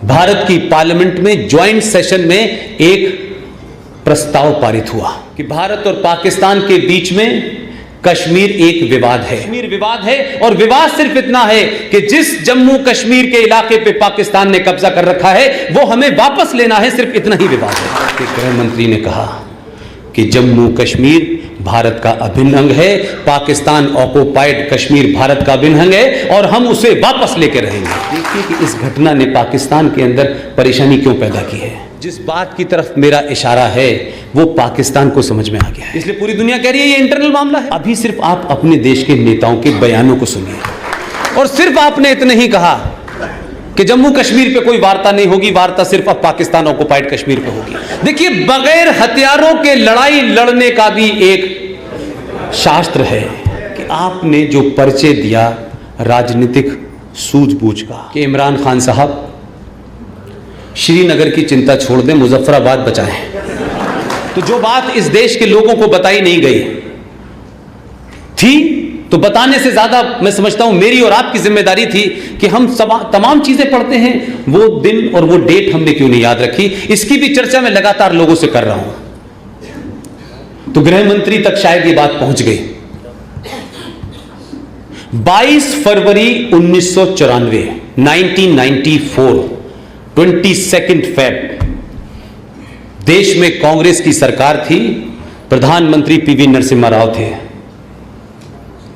भारत की पार्लियामेंट में joint session में एक प्रस्ताव पारित हुआ कि भारत और पाकिस्तान के बीच में कश्मीर एक विवाद है। कश्मीर विवाद है और विवाद सिर्फ इतना है कि जिस जम्मू कश्मीर के इलाके पे पाकिस्तान ने कब्जा कर रखा है वो हमें वापस लेना है, सिर्फ इतना ही विवाद है। गृह मंत्री ने कहा कि जम्मू कश्मीर भारत का अभिन्न अंग है, पाकिस्तान ऑक्युपाइड कश्मीर भारत का अभिन्न अंग है और हम उसे वापस लेकर रहेंगे। देखिए कि इस घटना ने पाकिस्तान के अंदर परेशानी क्यों पैदा की है। जिस बात की तरफ मेरा इशारा है वो पाकिस्तान को समझ में आ गया है, इसलिए पूरी दुनिया कह रही है ये इंटरनल मामला है। अभी सिर्फ आप अपने देश के नेताओं के बयानों को सुनिए और सिर्फ आपने इतना ही कहा कि जम्मू कश्मीर पे कोई वार्ता नहीं होगी, वार्ता सिर्फ अब पाकिस्तान ऑक्युपाइड कश्मीर पे होगी। देखिए, बगैर हथियारों के लड़ाई लड़ने का भी एक शास्त्र है कि आपने जो परिचय दिया राजनीतिक सूझबूझ का कि इमरान खान साहब श्रीनगर की चिंता छोड़ दें, मुजफ्फराबाद बचाएं, तो जो बात इस देश के लोगों को बताई नहीं गई थी तो बताने से ज्यादा मैं समझता हूं मेरी और आपकी जिम्मेदारी थी कि हम तमाम चीजें पढ़ते हैं, वो दिन और वो डेट हमने क्यों नहीं याद रखी, इसकी भी चर्चा मैं लगातार लोगों से कर रहा हूं। तो गृह मंत्री तक शायद ये बात पहुंच गई। 22 फरवरी 1994 1994 22 फेब देश में कांग्रेस की सरकार थी, प्रधानमंत्री पीवी नरसिम्हा राव थे।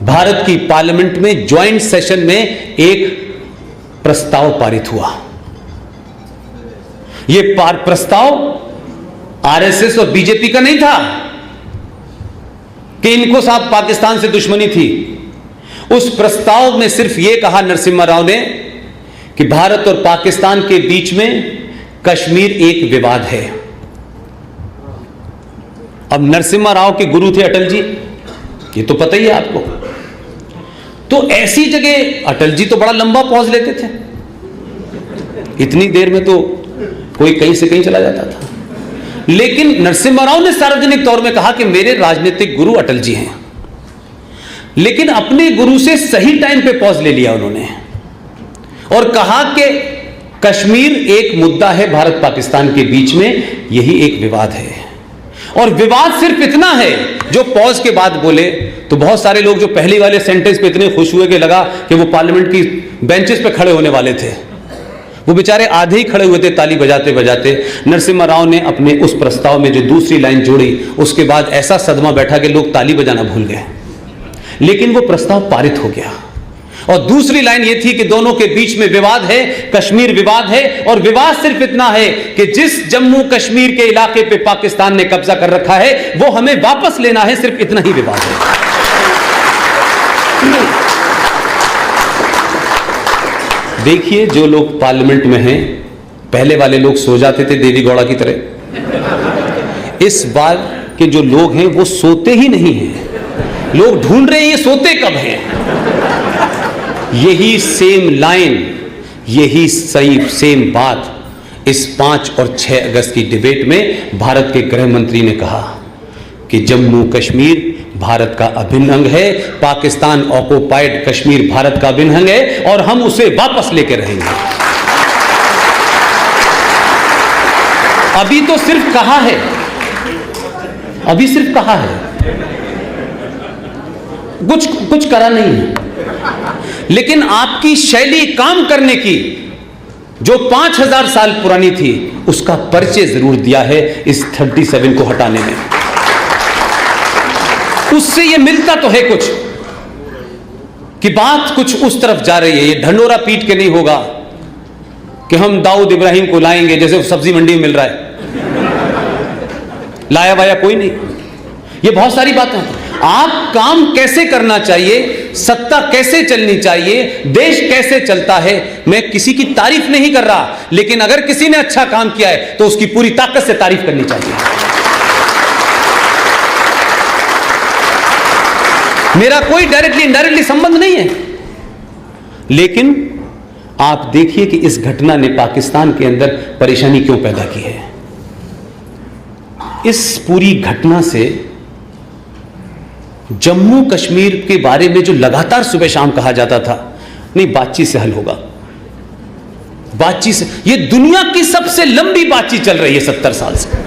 भारत की पार्लियामेंट में ज्वाइंट सेशन में एक प्रस्ताव पारित हुआ। यह प्रस्ताव आरएसएस और बीजेपी का नहीं था कि इनको साहब पाकिस्तान से दुश्मनी थी। उस प्रस्ताव में सिर्फ यह कहा नरसिम्हा राव ने कि भारत और पाकिस्तान के बीच में कश्मीर एक विवाद है। अब नरसिम्हा राव के गुरु थे अटल जी, ये तो पता ही है आपको। तो ऐसी जगह अटल जी तो बड़ा लंबा पॉज लेते थे, इतनी देर में तो कोई कहीं से कहीं चला जाता था, लेकिन नरसिम्हा राव ने सार्वजनिक तौर में कहा कि मेरे राजनीतिक गुरु अटल जी हैं, लेकिन अपने गुरु से सही टाइम पे पॉज ले लिया उन्होंने और कहा कि कश्मीर एक मुद्दा है भारत पाकिस्तान के बीच में, यही एक विवाद है। और विवाद सिर्फ इतना है, जो पॉज के बाद बोले तो बहुत सारे लोग जो पहली वाले सेंटेंस पे इतने खुश हुए कि लगा कि वो पार्लियामेंट की बेंचेस पे खड़े होने वाले थे, वो बेचारे आधे ही खड़े हुए थे ताली बजाते बजाते। नरसिम्हा राव ने अपने उस प्रस्ताव में जो दूसरी लाइन जोड़ी उसके बाद ऐसा सदमा बैठा कि लोग ताली बजाना भूल गए, लेकिन वो प्रस्ताव पारित हो गया। और दूसरी लाइन ये थी कि दोनों के बीच में विवाद है, कश्मीर विवाद है और विवाद सिर्फ इतना है कि जिस जम्मू कश्मीर के इलाके पे पाकिस्तान ने कब्जा कर रखा है वो हमें वापस लेना है, सिर्फ इतना ही विवाद है। देखिए, जो लोग पार्लियामेंट में हैं, पहले वाले लोग सो जाते थे देवी गौड़ा की तरह, इस बार के जो लोग हैं वो सोते ही नहीं हैं। लोग ढूंढ रहे हैं ये सोते कब हैं। यही सेम लाइन, यही सही सेम बात इस 5 और 6 अगस्त की डिबेट में भारत के गृह मंत्री ने कहा कि जम्मू कश्मीर भारत का अभिन्न अंग है, पाकिस्तान ऑक्युपाइड कश्मीर भारत का अभिन्न अंग है और हम उसे वापस लेकर रहेंगे। अभी तो सिर्फ कहा है, अभी सिर्फ कहा है, कुछ करा नहीं है। लेकिन आपकी शैली काम करने की जो 5000 साल पुरानी थी उसका परिचय जरूर दिया है इस 37 को हटाने में। उससे यह मिलता तो है कुछ कि बात कुछ उस तरफ जा रही है। ये ढंडोरा पीट के नहीं होगा कि हम दाऊद इब्राहिम को लाएंगे जैसे सब्जी मंडी में मिल रहा है, लाया वाया कोई नहीं। ये बहुत सारी बातें हैं। आप काम कैसे करना चाहिए, सत्ता कैसे चलनी चाहिए, देश कैसे चलता है, मैं किसी की तारीफ नहीं कर रहा, लेकिन अगर किसी ने अच्छा काम किया है तो उसकी पूरी ताकत से तारीफ करनी चाहिए। मेरा कोई डायरेक्टली इनडायरेक्टली संबंध नहीं है, लेकिन आप देखिए कि इस घटना ने पाकिस्तान के अंदर परेशानी क्यों पैदा की है। इस पूरी घटना से जम्मू कश्मीर के बारे में जो लगातार सुबह शाम कहा जाता था नहीं बातचीत से हल होगा, बातचीत से, ये दुनिया की सबसे लंबी बातचीत चल रही है 70 साल से।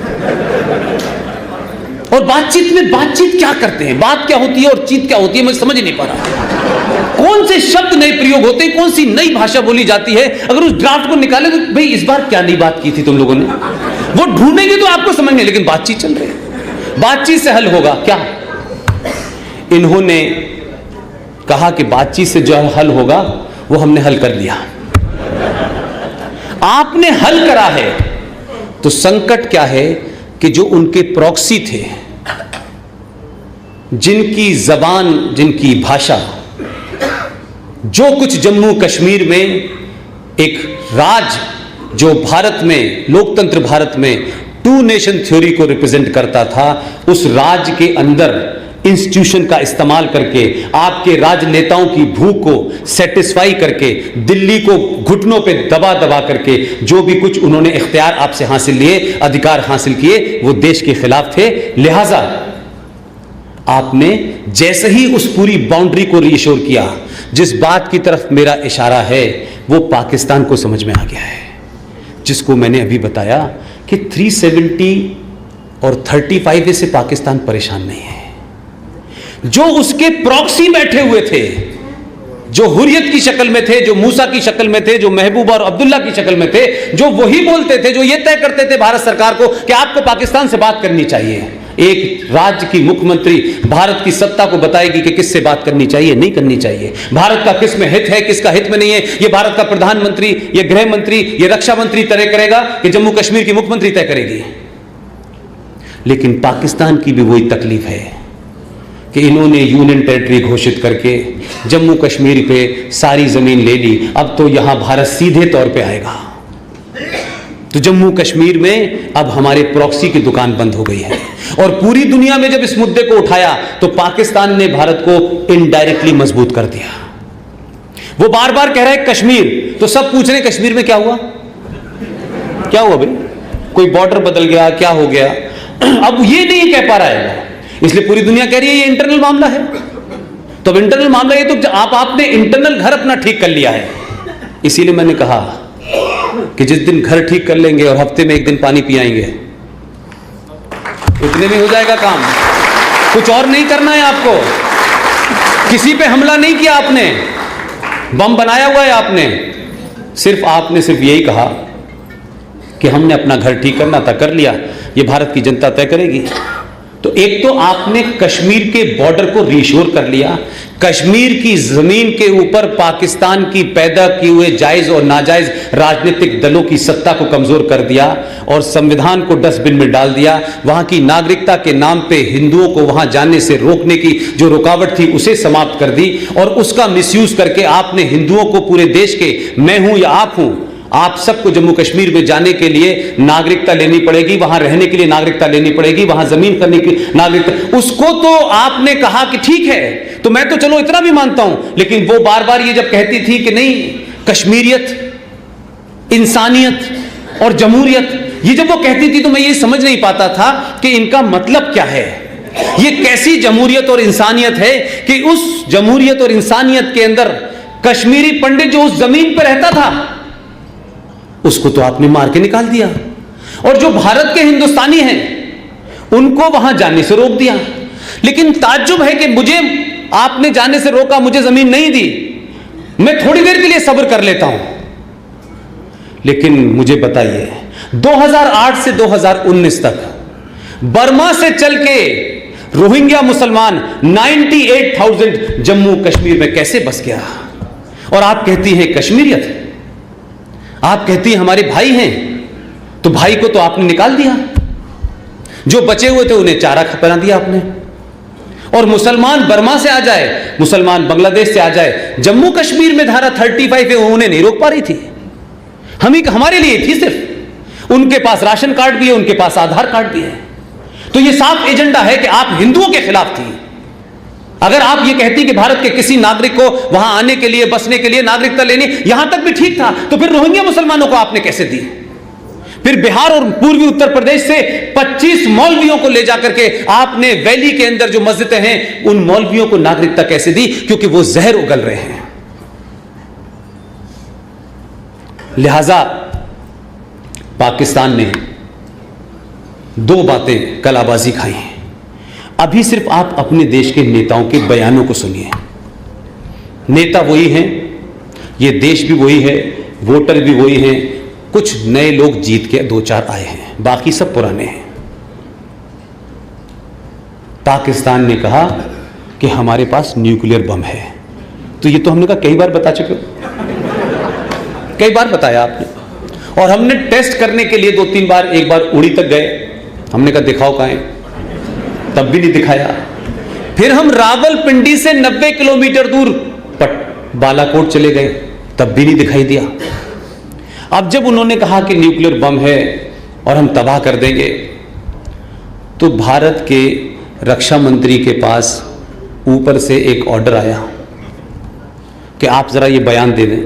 और बातचीत में बातचीत क्या करते हैं, बात क्या होती है और चीत क्या होती है, मैं समझ नहीं पा रहा। कौन से शब्द नए प्रयोग होते हैं, कौन सी नई भाषा बोली जाती है। अगर उस ड्राफ्ट को निकाले तो भाई इस बार क्या नई बात की थी तुम लोगों ने, वो ढूंढेंगे तो आपको समझ में, लेकिन बातचीत चल रही है। बातचीत से हल होगा क्या? इन्होंने कहा कि बातचीत से जो हल होगा वो हमने हल कर लिया। आपने हल करा है तो संकट क्या है कि जो उनके प्रॉक्सी थे, जिनकी जबान, जिनकी भाषा, जो कुछ जम्मू कश्मीर में एक राज, जो भारत में, लोकतंत्र भारत में टू नेशन थ्योरी को रिप्रेजेंट करता था, उस राज के अंदर इंस्टीट्यूशन का इस्तेमाल करके, आपके राजनेताओं की भूख को सेटिस्फाई करके, दिल्ली को घुटनों पे दबा दबा करके जो भी कुछ उन्होंने इख्तियार आपसे हासिल लिए, अधिकार हासिल किए, वो देश के खिलाफ थे। लिहाजा आपने जैसे ही उस पूरी बाउंड्री को रीश्योर किया, जिस बात की तरफ मेरा इशारा है वो पाकिस्तान को समझ में आ गया है, जिसको मैंने अभी बताया कि 370 और 35 से पाकिस्तान परेशान नहीं है। जो उसके प्रॉक्सी बैठे हुए थे, जो हुर्रियत की शक्ल में थे, जो मूसा की शक्ल में थे, जो महबूबा और अब्दुल्ला की शक्ल में थे, जो वही बोलते थे, जो ये तय करते थे भारत सरकार को कि आपको पाकिस्तान से बात करनी चाहिए। एक राज्य की मुख्यमंत्री भारत की सत्ता को बताएगी कि किससे बात करनी चाहिए, नहीं करनी चाहिए, भारत का किस में हित है, किसका हित में नहीं है, ये भारत का प्रधानमंत्री, ये गृह मंत्री, ये रक्षा मंत्री तय करेगा कि जम्मू कश्मीर की मुख्यमंत्री तय करेगी। लेकिन पाकिस्तान की भी वही तकलीफ है कि इन्होंने यूनियन टेरिटरी घोषित करके जम्मू कश्मीर पे सारी जमीन ले ली। अब तो यहां भारत सीधे तौर पे आएगा, तो जम्मू कश्मीर में अब हमारे प्रॉक्सी की दुकान बंद हो गई है। और पूरी दुनिया में जब इस मुद्दे को उठाया तो पाकिस्तान ने भारत को इनडायरेक्टली मजबूत कर दिया। वो बार बार कह रहा है कश्मीर, तो सब पूछ रहे कश्मीर में क्या हुआ, क्या हुआ भाई, कोई बॉर्डर बदल गया, क्या हो गया। अब ये नहीं कह पा रहा है, इसलिए पूरी दुनिया कह रही है ये इंटरनल मामला है। तो अब इंटरनल मामला ये, तो आपने इंटरनल घर अपना ठीक कर लिया है। इसीलिए मैंने कहा कि जिस दिन घर ठीक कर लेंगे और हफ्ते में एक दिन पानी पियाएंगे, उतने में हो जाएगा काम। कुछ और नहीं करना है आपको। किसी पे हमला नहीं किया आपने, बम बनाया हुआ है आपने, आपने सिर्फ यही कहा कि हमने अपना घर ठीक करना था, कर लिया, ये भारत की जनता तय करेगी। तो एक तो आपने कश्मीर के बॉर्डर को रीश्योर कर लिया, कश्मीर की जमीन के ऊपर पाकिस्तान की पैदा किए हुए जायज और नाजायज राजनीतिक दलों की सत्ता को कमजोर कर दिया और संविधान को डस्टबिन में डाल दिया। वहां की नागरिकता के नाम पे हिंदुओं को वहां जाने से रोकने की जो रुकावट थी उसे समाप्त कर दी और उसका मिसयूज करके आपने हिंदुओं को पूरे देश के, मैं हूं या आप हूं, आप सबको जम्मू कश्मीर में जाने के लिए नागरिकता लेनी पड़ेगी, वहां रहने के लिए नागरिकता लेनी पड़ेगी, वहां जमीन करने की नागरिकता, उसको तो आपने कहा कि ठीक है, तो मैं तो चलो इतना भी मानता हूं। लेकिन वो बार बार ये जब कहती थी कि नहीं कश्मीरियत, इंसानियत और जमहूरियत, ये जब वो कहती थी तो मैं ये समझ नहीं पाता था कि इनका मतलब क्या है। ये कैसी जमहूरियत और इंसानियत है कि उस जमहूरियत और इंसानियत के अंदर कश्मीरी पंडित जो उस जमीन पर रहता था उसको तो आपने मार के निकाल दिया, और जो भारत के हिंदुस्तानी हैं उनको वहां जाने से रोक दिया। लेकिन ताज्जुब है कि मुझे आपने जाने से रोका, मुझे जमीन नहीं दी, मैं थोड़ी देर के लिए सब्र कर लेता हूं। लेकिन मुझे बताइए 2008 से 2019 तक बर्मा से चल के रोहिंग्या मुसलमान 98,000 जम्मू कश्मीर में कैसे बस गया। और आप कहती हैं कश्मीरियत, आप कहती हैं हमारे भाई हैं, तो भाई को तो आपने निकाल दिया, जो बचे हुए थे उन्हें चारा बना दिया आपने। और मुसलमान बर्मा से आ जाए, मुसलमान बांग्लादेश से आ जाए, जम्मू कश्मीर में धारा 35 है उन्हें नहीं रोक पा रही थी, हमारे लिए थी सिर्फ। उनके पास राशन कार्ड भी है, उनके पास आधार कार्ड भी है। तो यह साफ एजेंडा है कि आप हिंदुओं के खिलाफ थी। अगर आप ये कहती कि भारत के किसी नागरिक को वहां आने के लिए, बसने के लिए नागरिकता लेनी, यहां तक भी ठीक था, तो फिर रोहिंग्या मुसलमानों को आपने कैसे दी। फिर बिहार और पूर्वी उत्तर प्रदेश से 25 मौलवियों को ले जाकर के आपने वैली के अंदर जो मस्जिदें हैं उन मौलवियों को नागरिकता कैसे दी, क्योंकि वो जहर उगल रहे हैं। लिहाजा पाकिस्तान ने दो बातें कलाबाजी खाई हैं। अभी सिर्फ आप अपने देश के नेताओं के बयानों को सुनिए। नेता वही हैं, ये देश भी वही है, वोटर भी वही हैं, कुछ नए लोग जीत के दो चार आए हैं, बाकी सब पुराने हैं। पाकिस्तान ने कहा कि हमारे पास न्यूक्लियर बम है, तो ये तो हमने कहा कई बार बता चुके हो, कई बार बताया आपने, और हमने टेस्ट करने के लिए 2-3 बार, एक बार उड़ी तक गए, हमने कहा दिखाओ कहां है, तब भी नहीं दिखाया। फिर हम रावलपिंडी से 90 किलोमीटर दूर बालाकोट चले गए, तब भी नहीं दिखाई दिया। अब जब उन्होंने कहा कि न्यूक्लियर बम है और हम तबाह कर देंगे, तो भारत के रक्षा मंत्री के पास ऊपर से एक ऑर्डर आया कि आप जरा ये बयान दे दें।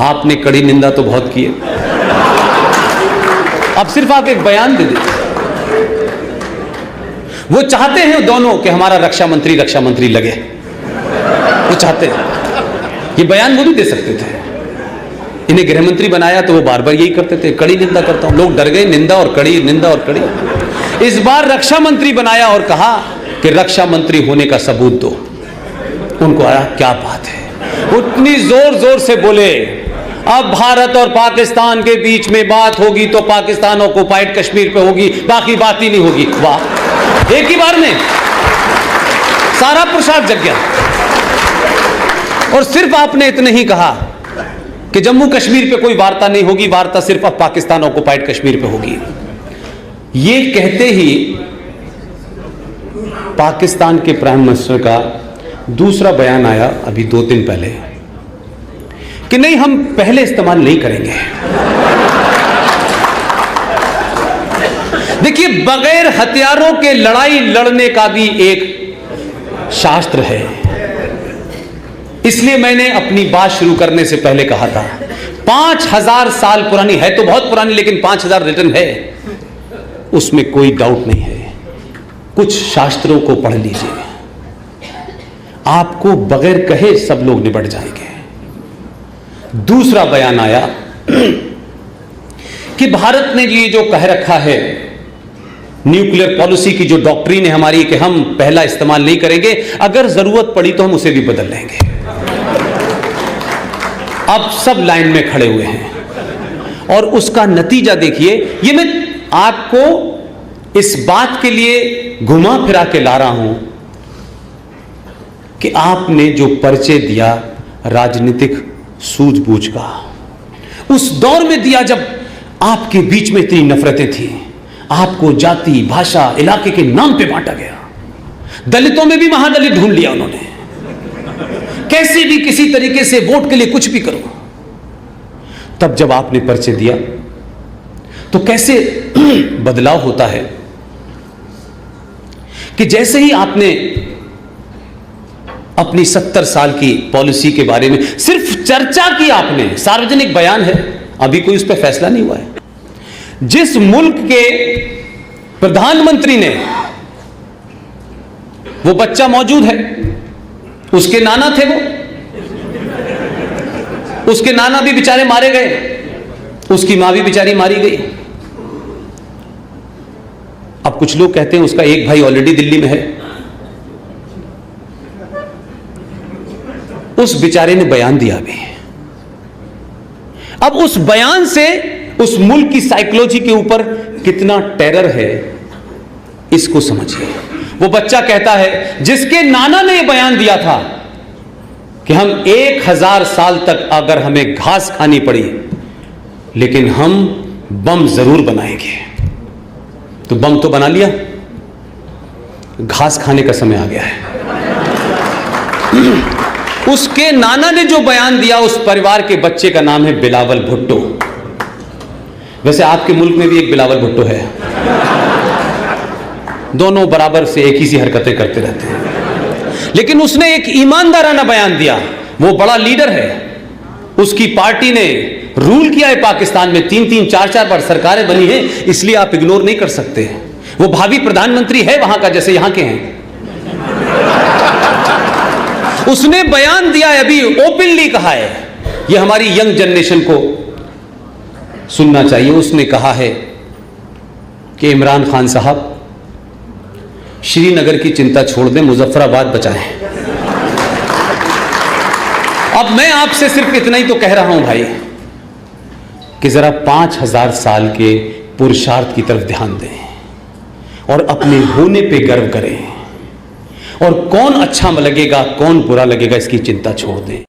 आपने कड़ी निंदा तो बहुत की है, अब सिर्फ आप एक बयान दे दें। वो चाहते हैं दोनों कि हमारा रक्षा मंत्री लगे, वो चाहते हैं। ये बयान वो भी दे सकते थे, इन्हें गृह मंत्री बनाया तो वो बार बार यही करते थे, कड़ी निंदा करता हूं। लोग डर गए, निंदा और कड़ी, निंदा और कड़ी। इस बार रक्षा मंत्री बनाया और कहा कि रक्षा मंत्री होने का सबूत दो। उनको आया क्या बात है, उतनी जोर जोर से बोले अब भारत और पाकिस्तान के बीच में बात होगी तो पाकिस्तान ऑक्युपाइड कश्मीर पे होगी, बाकी बात ही नहीं होगी। वाह, एक ही बार में सारा प्रसाद जग गया। और सिर्फ आपने इतने ही कहा कि जम्मू कश्मीर पे कोई वार्ता नहीं होगी, वार्ता सिर्फ अब पाकिस्तान ऑक्युपाइड कश्मीर पे होगी। ये कहते ही पाकिस्तान के प्राइम मिनिस्टर का दूसरा बयान आया अभी 2 दिन पहले कि नहीं, हम पहले इस्तेमाल नहीं करेंगे। देखिए, बगैर हथियारों के लड़ाई लड़ने का भी एक शास्त्र है। इसलिए मैंने अपनी बात शुरू करने से पहले कहा था 5000 साल पुरानी है, तो बहुत पुरानी, लेकिन 5000 रिटर्न है, उसमें कोई डाउट नहीं है। कुछ शास्त्रों को पढ़ लीजिए, आपको बगैर कहे सब लोग निपट जाएंगे। दूसरा बयान आया कि भारत ने ये जो कह रखा है, न्यूक्लियर पॉलिसी की जो डॉक्ट्रिन है हमारी कि हम पहला इस्तेमाल नहीं करेंगे, अगर जरूरत पड़ी तो हम उसे भी बदल लेंगे। अब सब लाइन में खड़े हुए हैं और उसका नतीजा देखिए। ये मैं आपको इस बात के लिए घुमा फिरा के ला रहा हूं कि आपने जो परिचय दिया राजनीतिक सूझबूझ का, उस दौर में दिया जब आपके बीच में इतनी नफरतें थी, आपको जाति, भाषा, इलाके के नाम पे बांटा गया, दलितों में भी महादलित ढूंढ लिया उन्होंने, कैसे भी किसी तरीके से वोट के लिए कुछ भी करो। तब जब आपने परिचय दिया तो कैसे बदलाव होता है कि जैसे ही आपने अपनी 70 साल की पॉलिसी के बारे में सिर्फ चर्चा की, आपने सार्वजनिक बयान है, अभी कोई उस पर फैसला नहीं हुआ है। जिस मुल्क के प्रधानमंत्री ने, वो बच्चा मौजूद है, उसके नाना थे, उसके नाना भी बेचारे मारे गए, उसकी मां भी बेचारी मारी गई। अब कुछ लोग कहते हैं उसका एक भाई ऑलरेडी दिल्ली में है। उस बेचारे ने बयान दिया भी। अब उस बयान से उस मुल्क की साइकोलॉजी के ऊपर कितना टेरर है, इसको समझिए। वो बच्चा कहता है जिसके नाना ने यह बयान दिया था कि हम 1000 साल तक अगर हमें घास खानी पड़ी लेकिन हम बम जरूर बनाएंगे, तो बम तो बना लिया, घास खाने का समय आ गया है। उसके नाना ने जो बयान दिया, उस परिवार के बच्चे का नाम है बिलावल भुट्टो। वैसे आपके मुल्क में भी एक बिलावल भुट्टो है, दोनों बराबर से एक ही सी हरकतें करते रहते हैं, लेकिन उसने एक ईमानदाराना बयान दिया। वो बड़ा लीडर है, उसकी पार्टी ने रूल किया है पाकिस्तान में, 3-3, 4-4 बार सरकारें बनी हैं, इसलिए आप इग्नोर नहीं कर सकते। वो भावी प्रधानमंत्री है वहां का, जैसे यहां के हैं। उसने बयान दिया है, अभी ओपनली कहा है, यह हमारी यंग जनरेशन को सुनना चाहिए। उसने कहा है कि इमरान खान साहब श्रीनगर की चिंता छोड़ दें, मुजफ्फराबाद बचाएं। अब मैं आपसे सिर्फ इतना ही तो कह रहा हूं भाई कि जरा 5000 साल के पुरुषार्थ की तरफ ध्यान दें और अपने होने पे गर्व करें, और कौन अच्छा लगेगा कौन बुरा लगेगा इसकी चिंता छोड़ दें।